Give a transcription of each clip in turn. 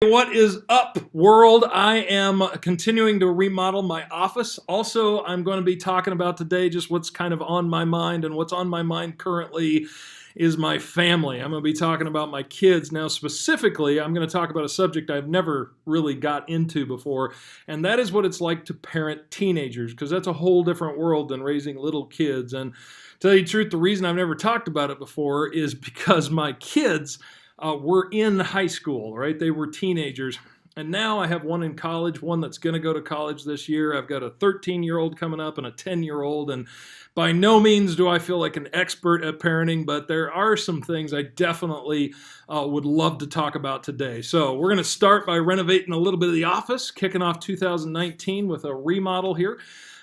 What is up, world? I am continuing to remodel my office. Also, I'm going to be talking about today just what's kind of on my mind, and what's on my mind currently is my family. I'm going to be talking about my kids. Now, specifically, I'm going to talk about a subject I've never really got into before, and that is what it's like to parent teenagers, because that's a whole different world than raising little kids. And to tell you the truth, the reason I've never talked about it before is because my kids were in high school, right? They were teenagers. And now I have one in college, one that's going to go to college this year. I've got a 13-year-old coming up and a 10-year-old. And by no means do I feel like an expert at parenting, but there are some things I definitely would love to talk about today. So we're going to start by renovating a little bit of the office, kicking off 2019 with a remodel here.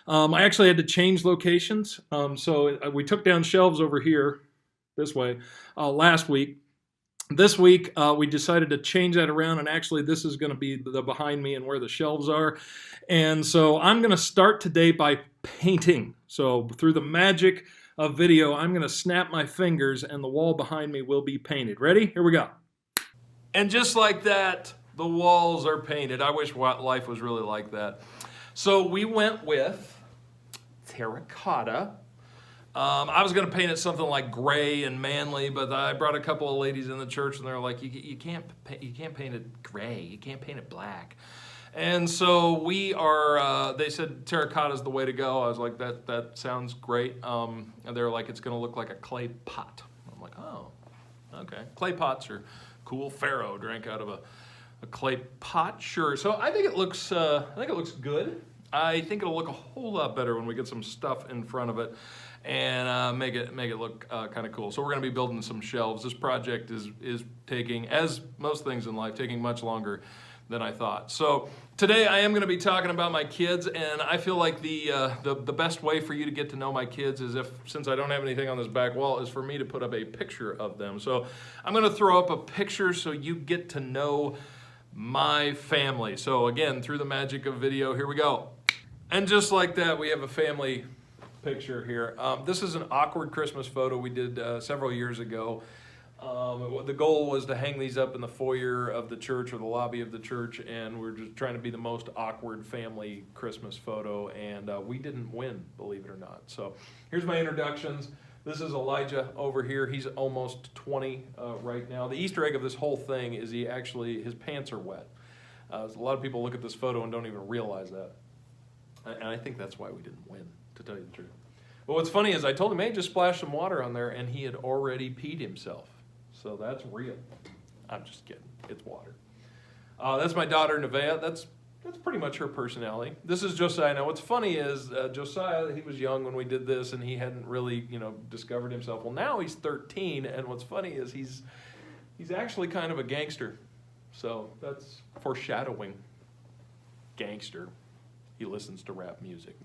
I actually had to change locations. So we took down shelves over here this way last week. This week, we decided to change that around, and actually this is going to be the behind me and where the shelves are. And so I'm going to start today by painting. So through the magic of video, I'm going to snap my fingers and the wall behind me will be painted. Ready? Here we go. And just like that, the walls are painted. I wish life was really like that. So we went with terracotta. I was going to paint it something like gray and manly, but I brought a couple of ladies in the church, and they're like, "You can't paint it gray. You can't paint it black." And so we are. They said terracotta is the way to go. I was like, "That sounds great." And they're like, "It's going to look like a clay pot." I'm like, "Oh, okay." Clay pots are cool. Pharaoh drank out of a clay pot. Sure. So I think it looks. Good. I think it'll look a whole lot better when we get some stuff in front of it and make it look kind of cool. So we're going to be building some shelves. This project is taking, as most things in life, taking much longer than I thought. So today I am going to be talking about my kids, and I feel like the best way for you to get to know my kids is since I don't have anything on this back wall, is for me to put up a picture of them. So I'm going to throw up a picture so you get to know my family. So again, through the magic of video, here we go. And just like that, we have a family picture here. This is an awkward Christmas photo we did several years ago. The goal was to hang these up in the foyer of the church or the lobby of the church, and we're just trying to be the most awkward family Christmas photo, and we didn't win, believe it or not. So here's my introductions. This is Elijah over here. He's almost 20 right now. The Easter egg of this whole thing is his pants are wet. A lot of people look at this photo and don't even realize that. And I think that's why we didn't win, to tell you the truth. But what's funny is I told him, hey, just splash some water on there, and he had already peed himself. So that's real. I'm just kidding. It's water. That's my daughter, Nevaeh. That's pretty much her personality. This is Josiah. Now, what's funny is Josiah, he was young when we did this, and he hadn't really, discovered himself. Well, now he's 13, and what's funny is he's actually kind of a gangster. So that's foreshadowing. Gangster. He listens to rap music.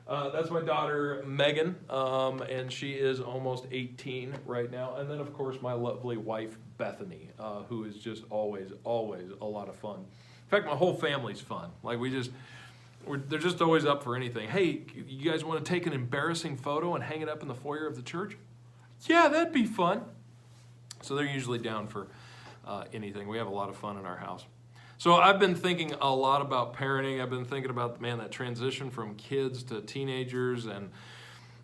That's my daughter, Megan, and she is almost 18 right now. And then, of course, my lovely wife, Bethany, who is just always a lot of fun. In fact, my whole family's fun. Like, they're just always up for anything. Hey, you guys want to take an embarrassing photo and hang it up in the foyer of the church? Yeah, that'd be fun. So they're usually down for anything. We have a lot of fun in our house. So I've been thinking a lot about parenting. I've been thinking about, that transition from kids to teenagers. And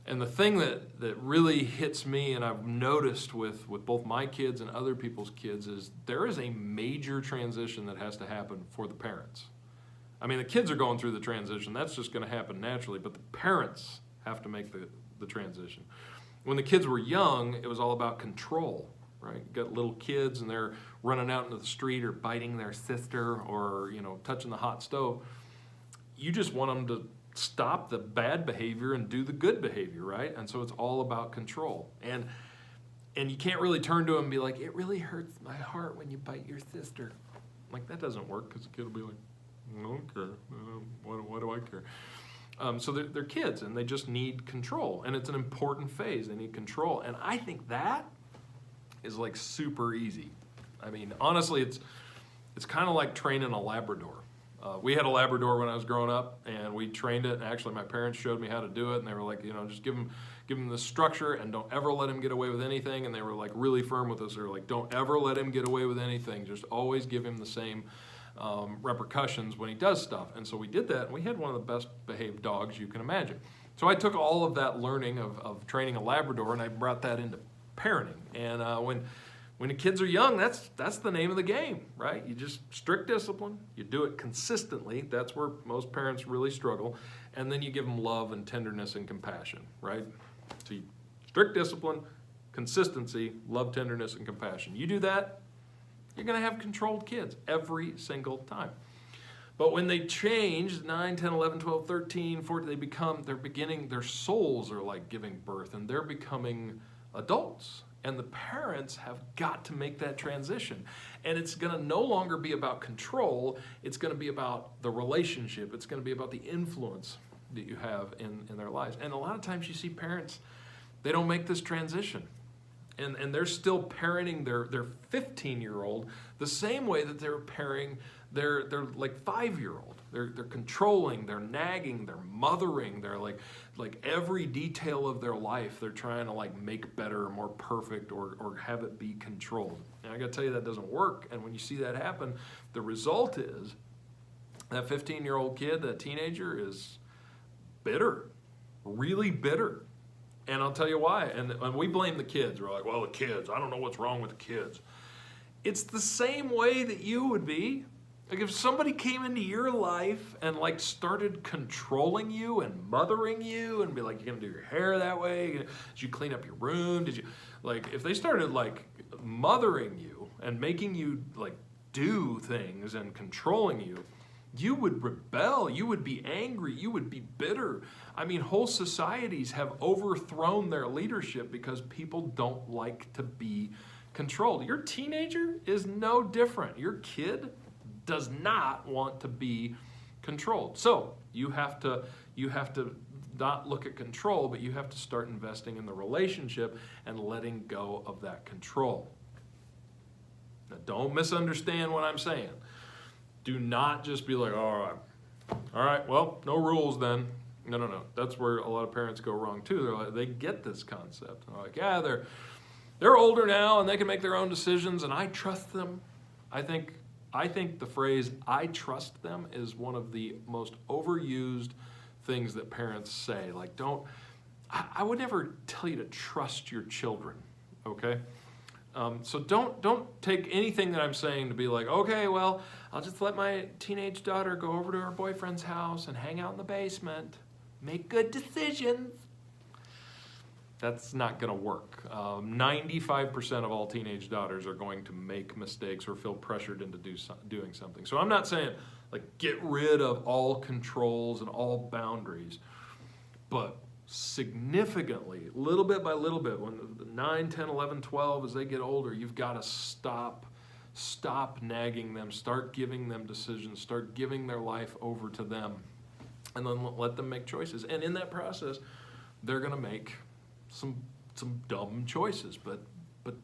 the thing that really hits me, and I've noticed with both my kids and other people's kids, is there is a major transition that has to happen for the parents. I mean, the kids are going through the transition. That's just going to happen naturally. But the parents have to make the transition. When the kids were young, it was all about control. Right, you got little kids and they're running out into the street or biting their sister or touching the hot stove. You just want them to stop the bad behavior and do the good behavior, right? And so it's all about control. And you can't really turn to them and be like, "It really hurts my heart when you bite your sister." Like, that doesn't work, because the kid will be like, "I don't care. Why do I care?" So they're kids and they just need control, and it's an important phase. They need control, and I think that is like super easy. I mean, honestly, it's kind of like training a Labrador. We had a Labrador when I was growing up, and we trained it. And actually, my parents showed me how to do it, and they were like, just give him give him the structure and don't ever let him get away with anything. And they were like really firm with us. They were like, don't ever let him get away with anything. Just always give him the same repercussions when he does stuff. And so we did that, and we had one of the best behaved dogs you can imagine. So I took all of that learning of training a Labrador, and I brought that into parenting. And when the kids are young, that's the name of the game, right? You just strict discipline. You do it consistently. That's where most parents really struggle. And then you give them love and tenderness and compassion, right? So strict discipline, consistency, love, tenderness, and compassion. You do that, you're going to have controlled kids every single time. But when they change, 9, 10, 11, 12, 13, 14, their souls are like giving birth, and they're becoming adults. And the parents have got to make that transition. And it's going to no longer be about control. It's going to be about the relationship. It's going to be about the influence that you have in their lives. And a lot of times you see parents, they don't make this transition. And they're still parenting their 15-year-old the same way that they're parenting their like 5-year-old. They're controlling, they're nagging, they're mothering, they're like every detail of their life they're trying to like make better or more perfect or have it be controlled. And I gotta tell you, that doesn't work. And when you see that happen, the result is that 15-year-old kid, that teenager, is bitter, really bitter. And I'll tell you why. And we blame the kids. We're like, well, the kids, I don't know what's wrong with the kids. It's the same way that you would be. Like if somebody came into your life and like started controlling you and mothering you and be like, you're gonna do your hair that way, did you clean up your room, did you, like if they started like mothering you and making you like do things and controlling you, you would rebel, you would be angry, you would be bitter. I mean, whole societies have overthrown their leadership because people don't like to be controlled. Your teenager is no different. Your kid does not want to be controlled. So you have to not look at control, but you have to start investing in the relationship and letting go of that control. Now, don't misunderstand what I'm saying. Do not just be like, all right, well, no rules then. No. That's where a lot of parents go wrong too. They're like, they get this concept. They're like, yeah, they're older now and they can make their own decisions and I trust them. I think the phrase "I trust them" is one of the most overused things that parents say. Like, I would never tell you to trust your children, okay? So don't take anything that I'm saying to be like, okay, well, I'll just let my teenage daughter go over to her boyfriend's house and hang out in the basement, make good decisions. That's not going to work. 95% of all teenage daughters are going to make mistakes or feel pressured into doing something. So I'm not saying like get rid of all controls and all boundaries, but significantly, little bit by little bit, when the 9, 10, 11, 12, as they get older, you've got to stop nagging them, start giving them decisions, start giving their life over to them, and then let them make choices. And in that process, they're going to make some dumb choices, but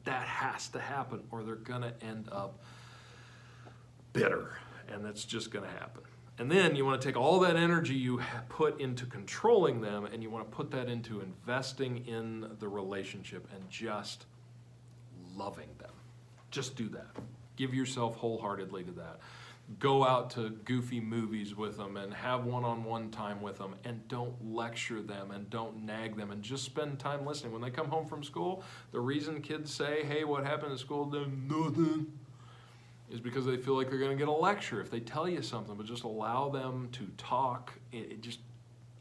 that has to happen or they're going to end up bitter, and that's just going to happen. And then you want to take all that energy you put into controlling them and you want to put that into investing in the relationship and just loving them. Just do that. Give yourself wholeheartedly to that. Go out to goofy movies with them and have one-on-one time with them, and don't lecture them and don't nag them, and just spend time listening. When they come home from school, the reason kids say, hey, what happened at school? Nothing. Is because they feel like they're going to get a lecture if they tell you something, but just allow them to talk. Just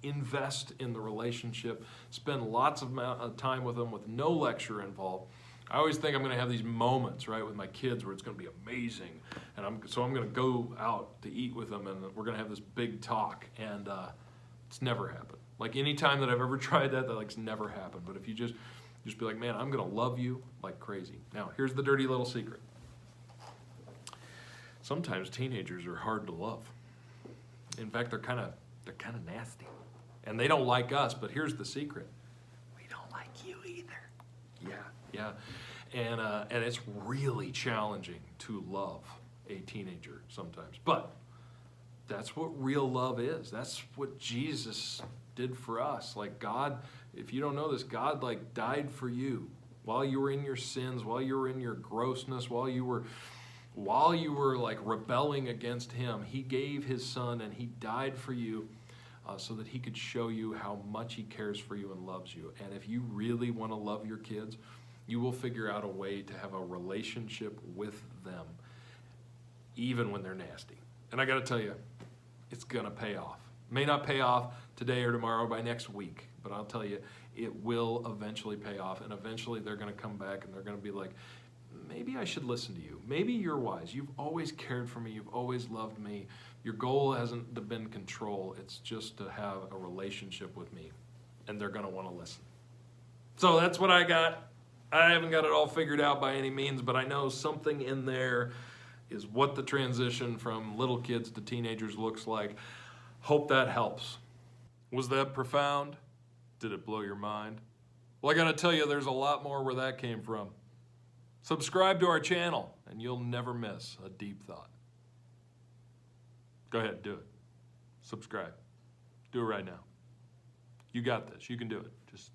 invest in the relationship. Spend lots of time with them with no lecture involved. I always think I'm going to have these moments, right, with my kids where it's going to be amazing. And I'm going to go out to eat with them and we're going to have this big talk. And it's never happened. Like any time that I've ever tried that like's never happened. But if you just be like, man, I'm going to love you like crazy. Now, here's the dirty little secret. Sometimes teenagers are hard to love. In fact, they're kind of nasty. And they don't like us, but here's the secret. We don't like you either. Yeah. And it's really challenging to love a teenager sometimes. But That's what real love is. That's what Jesus did for us. Like God, if you don't know this, God like died for you while you were in your sins, while you were in your grossness, while you were like rebelling against him. He gave his son and he died for you so that he could show you how much he cares for you and loves you. And if you really want to love your kids, you will figure out a way to have a relationship with them, even when they're nasty. And I got to tell you, it's going to pay off. May not pay off today or tomorrow or by next week, but I'll tell you, it will eventually pay off. And eventually they're going to come back and they're going to be like, maybe I should listen to you. Maybe you're wise. You've always cared for me. You've always loved me. Your goal hasn't been control. It's just to have a relationship with me. And they're going to want to listen. So that's what I got. I haven't got it all figured out by any means, but I know something in there is what the transition from little kids to teenagers looks like. Hope that helps. Was that profound? Did it blow your mind? Well, I got to tell you, there's a lot more where that came from. Subscribe to our channel, and you'll never miss a deep thought. Go ahead, do it. Subscribe. Do it right now. You got this. You can do it. Just